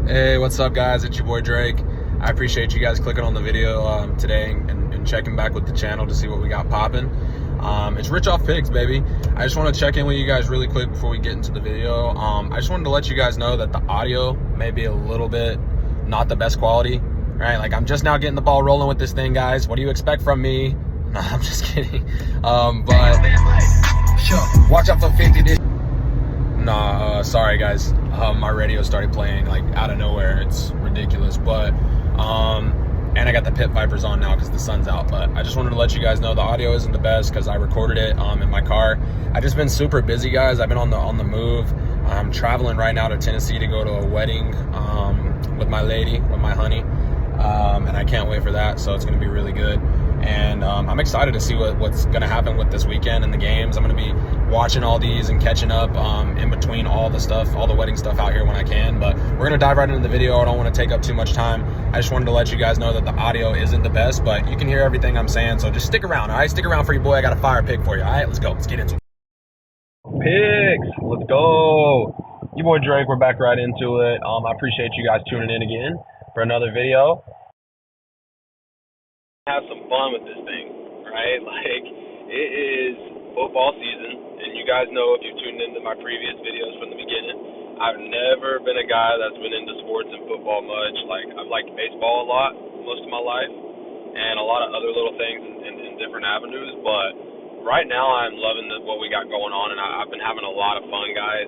Hey, what's up, guys? It's your boy Drake. I appreciate you guys clicking on the video today and checking back with the channel to see what we got popping. It's Rich Off Pigs, baby. I just want to check in with you guys really quick before we get into the video. I just wanted to let you guys know that the audio may be a little bit not the best quality, right? Like, I'm just now getting the ball rolling with this thing, guys. What do you expect from me? No, I'm just kidding. But watch out for 50. Nah, sorry guys. My radio started playing like out of nowhere. It's ridiculous, but and I got the Pit Vipers on now because the sun's out. But I just wanted to let you guys know the audio isn't the best because I recorded it in my car. I just been super busy, guys. I've been on the move. I'm traveling right now to Tennessee to go to a wedding with my lady, with my honey, and I can't wait for that. So it's gonna be really good. And I'm excited to see what's going to happen with this weekend and the games. I'm going to be watching all these and catching up in between all the wedding stuff out here when I can. But we're going to dive right into the video. I don't want to take up too much time. I just wanted to let you guys know that the audio isn't the best, but you can hear everything I'm saying. So just stick around, all right? Stick around for your boy. I got a fire pick for you, all right? Let's go. Let's get into it. Picks. Let's go. Your boy Drake. We're back right into it. I appreciate you guys tuning in again for another video. Have some fun with this thing, right? Like, it is football season, and you guys know if you've tuned into my previous videos from the beginning, I've never been a guy that's been into sports and football much. Like, I've liked baseball a lot most of my life, and a lot of other little things in different avenues, but right now I'm loving what we got going on, and I've been having a lot of fun, guys.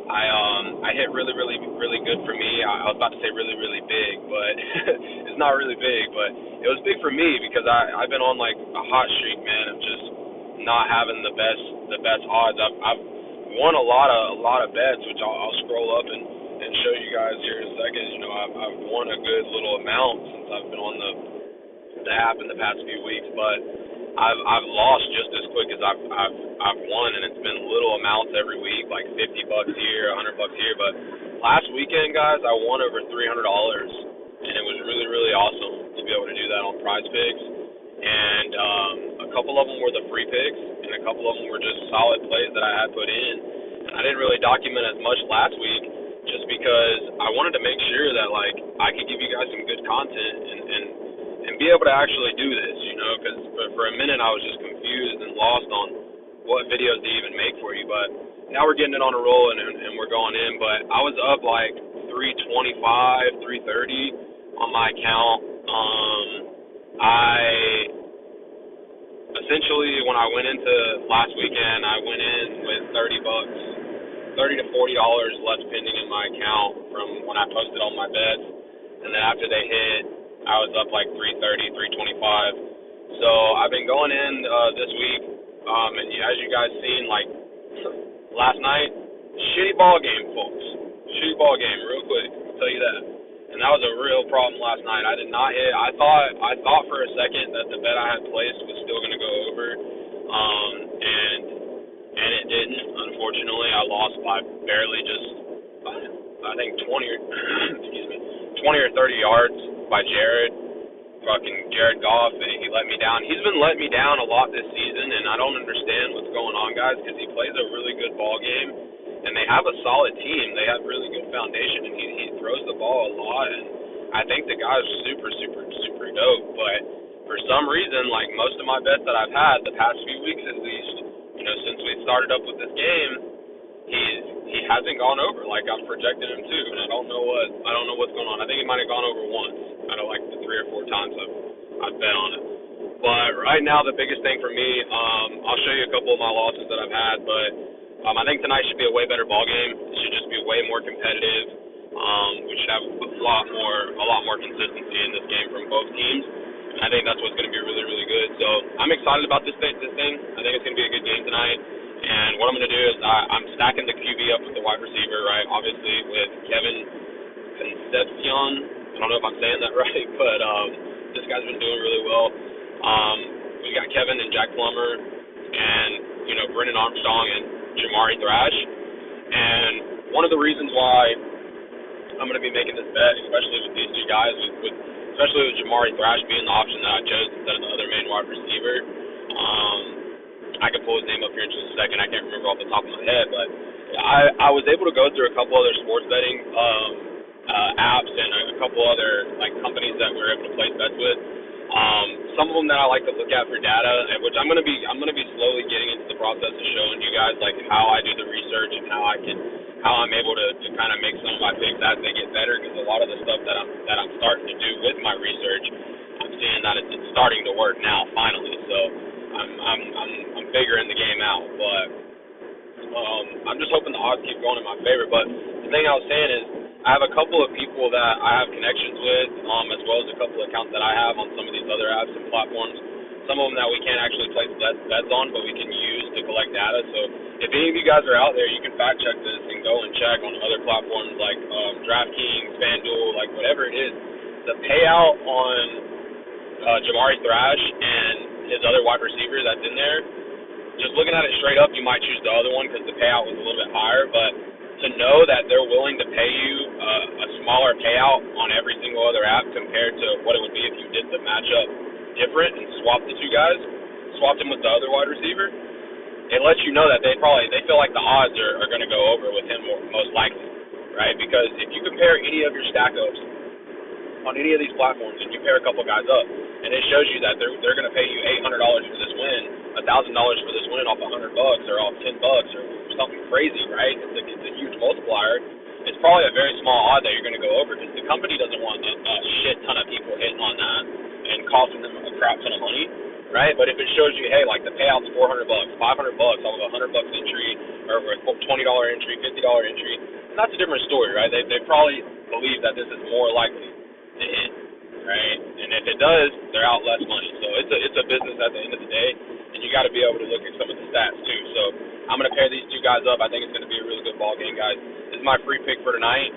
I hit really good for me. I was about to say really big, but it's not really big, but it was big for me because I've been on like a hot streak, man, of just not having the best odds. I've won a lot of bets, which I'll scroll up and show you guys here in a second. You know, I've won a good little amount since I've been on the app in the past few weeks, but I've lost just as quick as I've won, and it's been little amounts every week, like $50 here, $100 here. But last weekend, guys, I won over $300, and it was really awesome to be able to do that on Prize Picks. And a couple of them were the free picks, and a couple of them were just solid plays that I had put in. And I didn't really document as much last week, just because I wanted to make sure that like I could give you guys some good content and be able to actually do this, you know, because for a minute I was just confused and lost on what videos to even make for you. But now we're getting it on a roll and we're going in. But I was up like 325, 330 on my account. I essentially, when I went into last weekend, I went in with $30 to $40 left pending in my account from when I posted all my bets. And then after they hit, I was up like 330, 325. So I've been going in this week, and as you guys seen, like last night, shitty ball game, folks. Shitty ball game, real quick. I'll tell you that. And that was a real problem last night. I did not hit. I thought for a second that the bet I had placed was still going to go over, and it didn't. Unfortunately, I lost by barely just I think 20 or 30 yards by Jared Goff, and he let me down. He's been letting me down a lot this season, and I don't understand what's going on, guys, because he plays a really good ball game, and they have a solid team. They have really good foundation, and he throws the ball a lot, and I think the guy's super dope. But for some reason, like most of my bets that I've had the past few weeks at least, you know, since we started up with this game, he hasn't gone over like I'm projecting him to, and I don't know what's going on. I think he might have gone over once out of like the 3 or 4 times I've bet on it. But right now the biggest thing for me, I'll show you a couple of my losses that I've had, but I think tonight should be a way better ball game. It should just be way more competitive. We should have a lot more consistency in this game from both teams. And I think that's what's going to be really good. So I'm excited about this thing. I think it's going to be a good game tonight. And what I'm going to do is I'm stacking the QB up with the wide receiver, right? Obviously with Kevin Concepcion. I don't know if I'm saying that right, but this guy's been doing really well. We got Kevin and Jack Plummer and, you know, Brennan Armstrong and Jamari Thrash. And one of the reasons why I'm going to be making this bet, especially with these 2 guys, especially with Jamari Thrash being the option that I chose instead of the other main wide receiver. I can pull his name up here in just a second. I can't remember off the top of my head, but I was able to go through a couple other sports betting apps and a couple other like companies that we're able to place bets with. Some of them that I like to look at for data, which I'm gonna be slowly getting into the process of showing you guys like how I do the research and how I'm able to kind of make some of my picks as they get better, because a lot of the stuff that I'm starting to do with my research, I'm seeing that it's starting to work now finally. So I'm figuring the game out, but I'm just hoping the odds keep going in my favor. But the thing I was saying is, I have a couple of people that I have connections with, as well as a couple of accounts that I have on some of these other apps and platforms. Some of them that we can't actually place bets on, but we can use to collect data. So if any of you guys are out there, you can fact check this and go and check on other platforms like DraftKings, FanDuel, like whatever it is. The payout on Jamari Thrash and his other wide receiver that's in there, just looking at it straight up, you might choose the other one because the payout was a little bit higher. But to know that they're willing to pay you a smaller payout on every single other app compared to what it would be if you did the matchup different and swapped the two guys, swapped him with the other wide receiver, it lets you know that they feel like the odds are going to go over with him most likely, right? Because if you compare any of your stack ups on any of these platforms and you pair a couple guys up, and it shows you that they're going to pay you $800 for this win, $1,000 for this win off $100 or off $10 or something crazy, right? It's a huge multiplier. It's probably a very small odd that you're going to go over because the company doesn't want a shit ton of people hitting on that and costing them a crap ton of money, right? But if it shows you, hey, like the payout's $400, $500 off of $100 entry, or a $20 entry, $50 entry, that's a different story, right? They probably believe that this is more likely to hit, right? And if it does, they're out less money. So it's a business at the end of the day, and you got to be able to look at some of the stats too. So I'm going to pair these two guys up. I think it's going to be a really good ball game, guys. This is my free pick for tonight.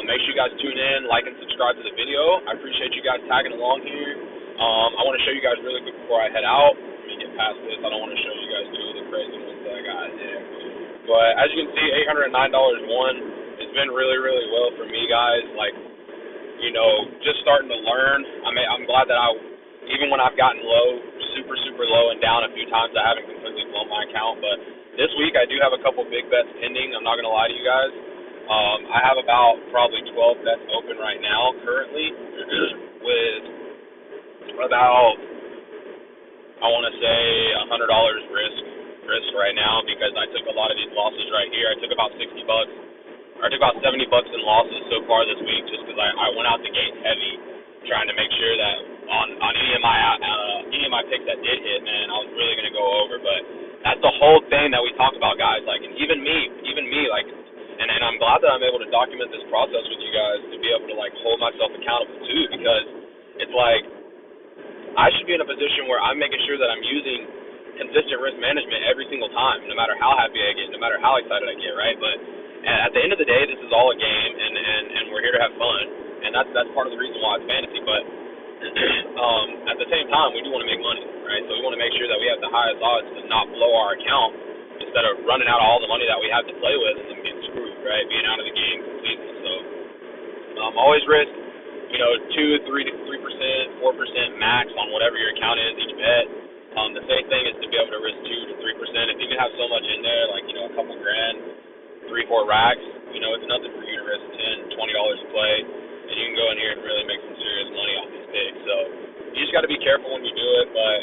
Make sure you guys tune in, like, and subscribe to the video. I appreciate you guys tagging along here. I want to show you guys really quick before I head out. Let me get past this. I don't want to show you guys two of the crazy ones that I got there. But as you can see, $809 won. It's been really, really well for me, guys. Like, you know, just starting to learn. I'm glad that even when I've gotten low, super, super low and down a few times, I haven't completely blown my account. But this week I do have a couple big bets pending. I'm not going to lie to you guys. I have about probably 12 bets open right now currently with about, I want to say, $100 risk right now because I took a lot of these losses right here. I took about $60. I took about $70 in losses so far this week just because I went out the gate heavy trying to make sure that on any of my picks that did hit, man, I was really going to go over. But that's the whole thing that we talk about, guys. Like, and even me, like, and I'm glad that I'm able to document this process with you guys to be able to, like, hold myself accountable too, because it's like I should be in a position where I'm making sure that I'm using consistent risk management every single time, no matter how happy I get, no matter how excited I get, right? But at the end of the day, this is all a game, and we're here to have fun, and that's part of the reason why it's fantasy. But at the same time, we do want to make money, right? So we want to make sure that we have the highest odds to not blow our account instead of running out all the money that we have to play with and then getting screwed, right? Being out of the game completely. So always risk, 2, 3%, 4% max on whatever your account is each bet. The same thing is to be able to risk 2 to 3%. If you can have so much in there, like a couple grand, 3-4 racks, it's nothing for you to risk $10, $20 a play, and you can go in here and really make some serious money off these picks. So you just got to be careful when you do it. But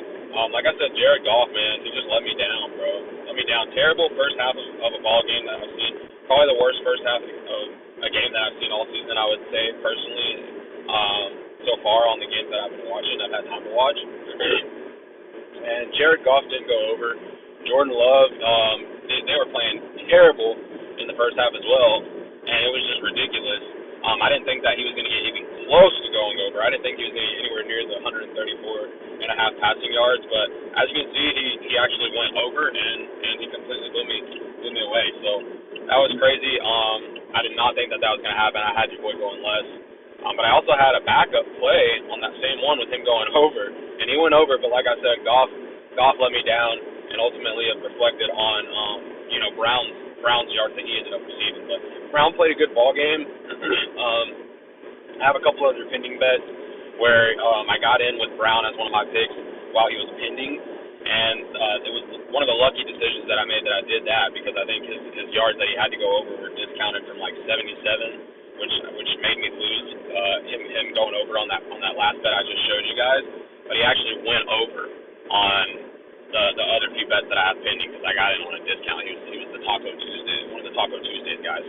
like I said, Jared Goff, man, he just let me down, bro. Let me down. Terrible first half of a ball game that I've seen. Probably the worst first half of a game that I've seen all season, I would say, personally. So far on the games that I've been watching, I've had time to watch. And Jared Goff didn't go over. Jordan Love, they were playing terrible in the first half as well, and it was just ridiculous. I didn't think that he was going to get even close to going over. I didn't think he was going to get anywhere near the 134.5 passing yards, but as you can see, he actually went over, and he completely blew me away. So that was crazy. I did not think that was going to happen. I had your boy going less. But I also had a backup play on that same one with him going over, and he went over, but like I said, Goff let me down, and ultimately it reflected on, Brown's yards that he ended up receiving. But Brown played a good ball game. I have a couple other pending bets where I got in with Brown as one of my picks while he was pending, and it was one of the lucky decisions that I made that I did that because I think his yards that he had to go over were discounted from like 77 which made me lose him going over on that last bet I just showed you guys. But he actually went over on the other few bets that I had pending because I got in on a discount. He was the Taco Tuesday, one of the Taco Tuesdays guys.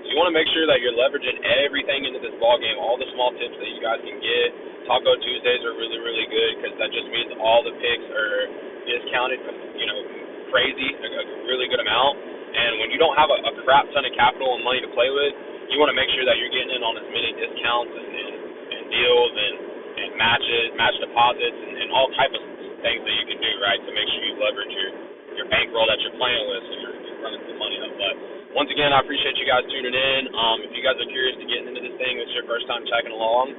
So you want to make sure that you're leveraging everything into this ball game, all the small tips that you guys can get. Taco Tuesdays are really, really good because that just means all the picks are discounted, crazy, a really good amount. And when you don't have a crap ton of capital and money to play with, you want to make sure that you're getting in on as many discounts and deals and match deposits, and all type of things that you can do, right, to make sure you leverage your bankroll that you're playing with so you're running some money up. But once again, I appreciate you guys tuning in. If you guys are curious to getting into this thing, it's your first time checking along,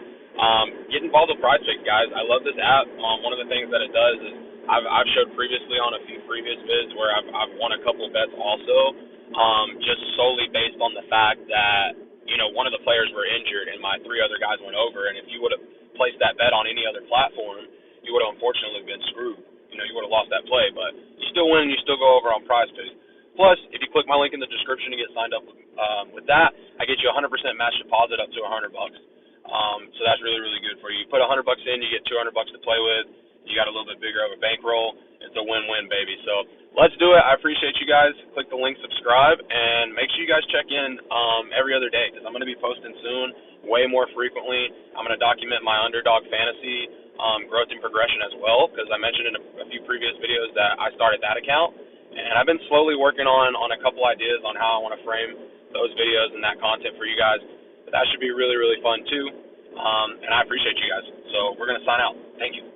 get involved with PrizePicks, guys. I love this app. One of the things that it does is I've showed previously on a few previous vids where I've won a couple of bets also, just solely based on the fact that one of the players were injured and my three other guys went over, and if you would have placed that bet on any other platform, you would have unfortunately been screwed. You would have lost that play, but you still win and you still go over on PrizePicks. Plus, if you click my link in the description to get signed up with that, I get you 100% match deposit up to $100. So that's really, really good for you. You put $100 in, you get $200 to play with. You got a little bit bigger of a bankroll. It's a win-win, baby. So let's do it. I appreciate you guys. Click the link, subscribe, and make sure you guys check in every other day because I'm going to be posting soon, way more frequently. I'm going to document my underdog fantasy growth and progression as well because I mentioned in a few previous videos that I started that account, and I've been slowly working on a couple ideas on how I want to frame those videos and that content for you guys. But that should be really, really fun too, and I appreciate you guys. So we're going to sign out. Thank you.